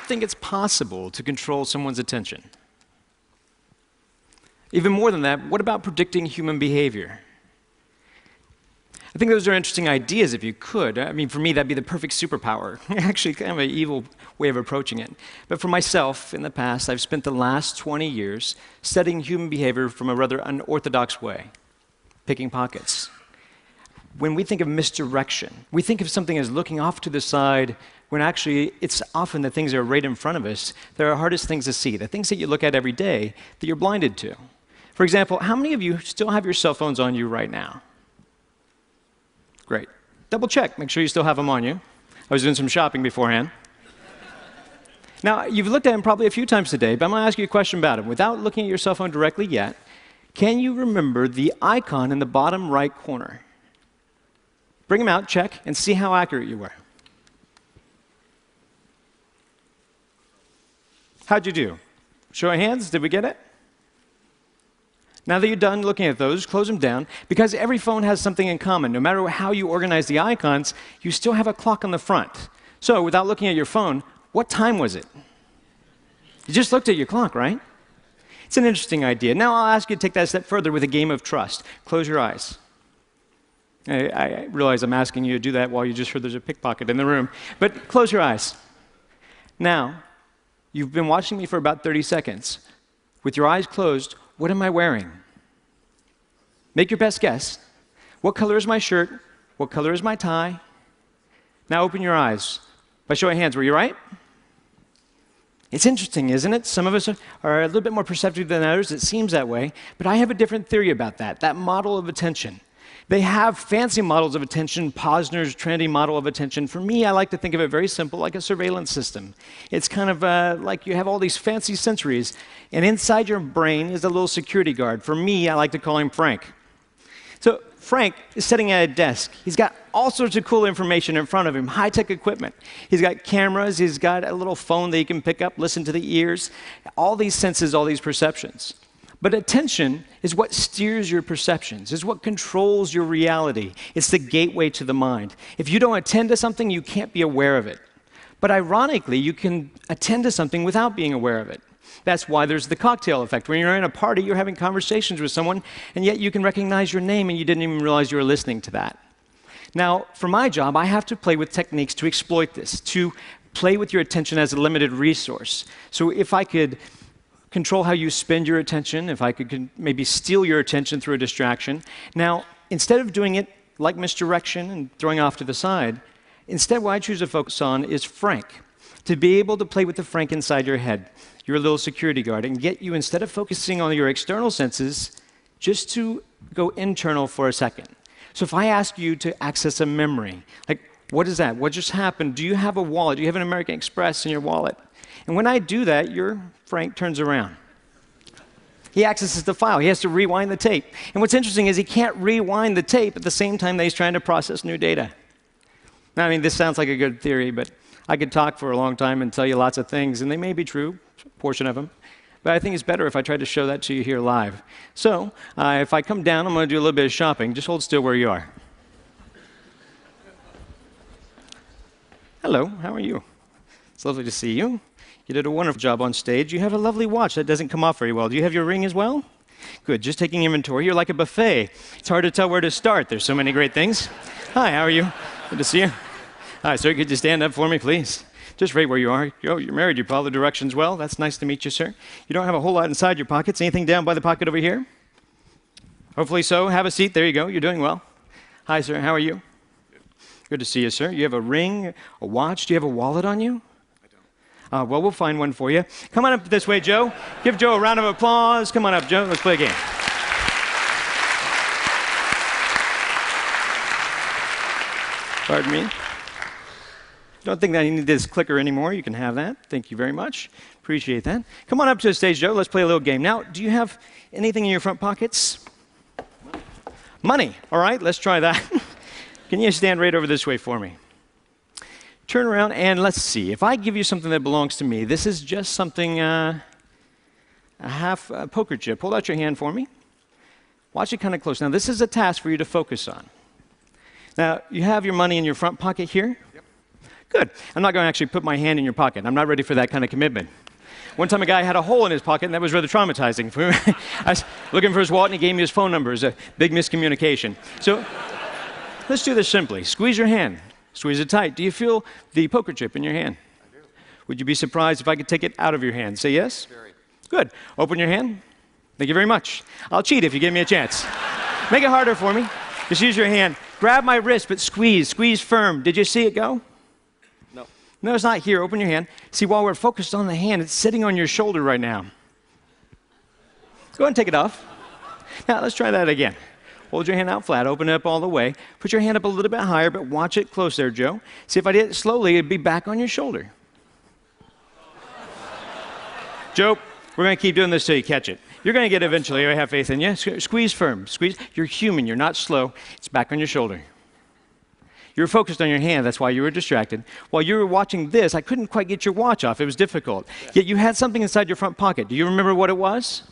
think it's possible to control someone's attention? Even more than that, what about predicting human behavior? I think those are interesting ideas if you could. I mean, for me, that'd be the perfect superpower. Actually, kind of an evil way of approaching it. But for myself, in the past, I've spent the last 20 years studying human behavior from a rather unorthodox way, picking pockets. When we think of misdirection, we think of something as looking off to the side, when actually it's often the things that are right in front of us that are the hardest things to see, the things that you look at every day that you're blinded to. For example, how many of you still have your cell phones on you right now? Great. Double check, make sure you still have them on you. I was doing some shopping beforehand. Now, you've looked at them probably a few times today, but I'm going to ask you a question about them. Without looking at your cell phone directly yet, can you remember the icon in the bottom right corner? Bring them out, check, and see how accurate you were. How'd you do? Show of hands, did we get it? Now that you're done looking at those, close them down, because every phone has something in common. No matter how you organize the icons, you still have a clock on the front. So without looking at your phone, what time was it? You just looked at your clock, right? It's an interesting idea. Now I'll ask you to take that a step further with a game of trust. Close your eyes. I realize I'm asking you to do that while you just heard there's a pickpocket in the room, but close your eyes. Now, you've been watching me for about 30 seconds. With your eyes closed, what am I wearing? Make your best guess. What color is my shirt? What color is my tie? Now open your eyes. By show of hands, were you right? It's interesting, isn't it? Some of us are a little bit more perceptive than others. It seems that way. But I have a different theory about that model of attention. They have fancy models of attention, Posner's trendy model of attention. For me, I like to think of it very simple, like a surveillance system. It's kind of like you have all these fancy sensories, and inside your brain is a little security guard. For me, I like to call him Frank. So Frank is sitting at a desk. He's got all sorts of cool information in front of him, high-tech equipment. He's got cameras. He's got a little phone that he can pick up, listen to the ears, all these senses, all these perceptions. But attention is what steers your perceptions, is what controls your reality. It's the gateway to the mind. If you don't attend to something, you can't be aware of it. But ironically, you can attend to something without being aware of it. That's why there's the cocktail effect. When you're in a party, you're having conversations with someone, and yet you can recognize your name, and you didn't even realize you were listening to that. Now, for my job, I have to play with techniques to exploit this, to play with your attention as a limited resource. So if I could control how you spend your attention, if I could maybe steal your attention through a distraction. Now, instead of doing it like misdirection and throwing off to the side, instead what I choose to focus on is Frank, to be able to play with the Frank inside your head, your little security guard, and get you, instead of focusing on your external senses, just to go internal for a second. So if I ask you to access a memory, like, what is that? What just happened? Do you have a wallet? Do you have an American Express in your wallet? And when I do that, your Frank turns around. He accesses the file. He has to rewind the tape. And what's interesting is he can't rewind the tape at the same time that he's trying to process new data. Now, I mean, this sounds like a good theory, but I could talk for a long time and tell you lots of things, and they may be true, a portion of them. But I think it's better if I try to show that to you here live. So, if I come down, I'm going to do a little bit of shopping. Just hold still where you are. Hello, how are you? It's lovely to see you. You did a wonderful job on stage. You have a lovely watch that doesn't come off very well. Do you have your ring as well? Good, just taking inventory. You're like a buffet. It's hard to tell where to start. There's so many great things. Hi, how are you? Good to see you. Hi, sir, could you stand up for me, please? Just right where you are. You're married. You follow the directions well. That's nice to meet you, sir. You don't have a whole lot inside your pockets. Anything down by the pocket over here? Hopefully so. Have a seat. There you go. You're doing well. Hi, sir. How are you? Good to see you, sir. You have a ring, a watch. Do you have a wallet on you? Well, we'll find one for you. Come on up this way, Joe. Give Joe a round of applause. Come on up, Joe. Let's play a game. Pardon me. Don't think that I need this clicker anymore. You can have that. Thank you very much. Appreciate that. Come on up to the stage, Joe. Let's play a little game. Now, do you have anything in your front pockets? Money. All right, let's try that. Can you stand right over this way for me? Turn around and let's see. If I give you something that belongs to me, this is just something, a half poker chip. Hold out your hand for me. Watch it kind of close. Now, this is a task for you to focus on. Now, you have your money in your front pocket here? Yep. Good. I'm not going to actually put my hand in your pocket. I'm not ready for that kind of commitment. One time a guy had a hole in his pocket, and that was rather traumatizing. I was looking for his wallet, and he gave me his phone number. It was a big miscommunication. So let's do this simply. Squeeze your hand. Squeeze it tight. Do you feel the poker chip in your hand? I do. Would you be surprised if I could take it out of your hand? Say yes? Very. Good. Open your hand. Thank you very much. I'll cheat if you give me a chance. Make it harder for me. Just use your hand. Grab my wrist, but squeeze. Squeeze firm. Did you see it go? No. No, it's not here. Open your hand. See, while we're focused on the hand, it's sitting on your shoulder right now. Go ahead and take it off. Now, let's try that again. Hold your hand out flat. Open it up all the way. Put your hand up a little bit higher, but watch it close there, Joe. See, if I did it slowly, it'd be back on your shoulder. Joe, we're going to keep doing this till you catch it. You're going to get it eventually. I have faith in you. Squeeze firm. Squeeze. You're human. You're not slow. It's back on your shoulder. You were focused on your hand. That's why you were distracted. While you were watching this, I couldn't quite get your watch off. It was difficult. Yet you had something inside your front pocket. Do you remember what it was?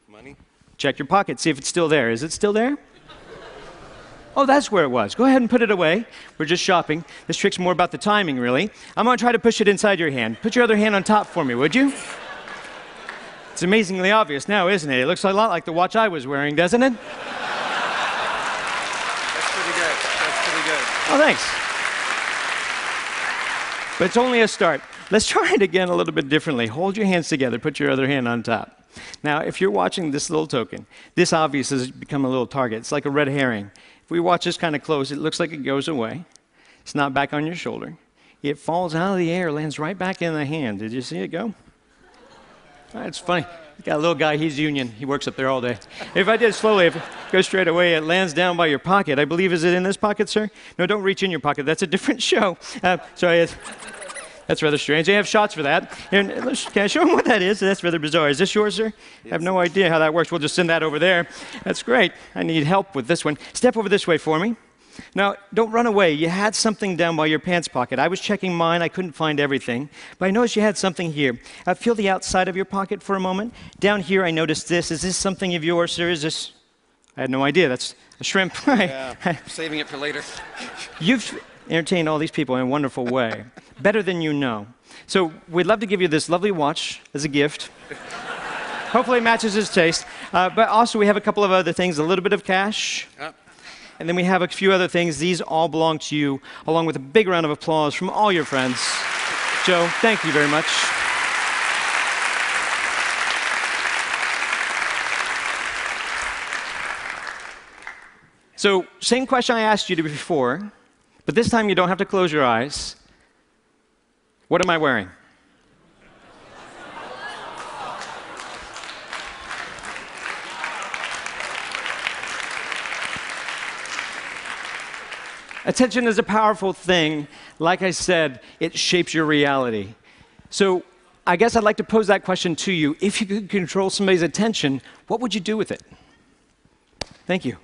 Money? Check your pocket. See if it's still there. Is it still there? Oh, that's where it was. Go ahead and put it away. We're just shopping. This trick's more about the timing, really. I'm going to try to push it inside your hand. Put your other hand on top for me, would you? It's amazingly obvious now, isn't it? It looks a lot like the watch I was wearing, doesn't it? That's pretty good. That's pretty good. Oh, thanks. But it's only a start. Let's try it again a little bit differently. Hold your hands together. Put your other hand on top. Now, if you're watching this little token, this obviously has become a little target. It's like a red herring. If we watch this kind of close, it looks like it goes away. It's not back on your shoulder. It falls out of the air, lands right back in the hand. Did you see it go? It's funny. Got a little guy, he's union. He works up there all day. If I did it slowly, if it goes straight away, it lands down by your pocket. I believe, is it in this pocket, sir? No, don't reach in your pocket. That's a different show. Sorry, that's rather strange. They have shots for that. Can I show them what that is? That's rather bizarre. Is this yours, sir? Yes. I have no idea how that works. We'll just send that over there. That's great. I need help with this one. Step over this way for me. Now, don't run away. You had something down by your pants pocket. I was checking mine. I couldn't find everything. But I noticed you had something here. Feel the outside of your pocket for a moment. Down here, I noticed this. Is this something of yours, sir? Is this? I had no idea. That's a shrimp. Yeah, saving it for later. You've entertained all these people in a wonderful way. Better than you know. So we'd love to give you this lovely watch as a gift. Hopefully it matches his taste. But also we have a couple of other things. A little bit of cash. And then we have a few other things. These all belong to you, along with a big round of applause from all your friends. Joe, thank you very much. So, same question I asked you before, but this time you don't have to close your eyes. What am I wearing? Attention is a powerful thing. Like I said, it shapes your reality. So I guess I'd like to pose that question to you. If you could control somebody's attention, what would you do with it? Thank you.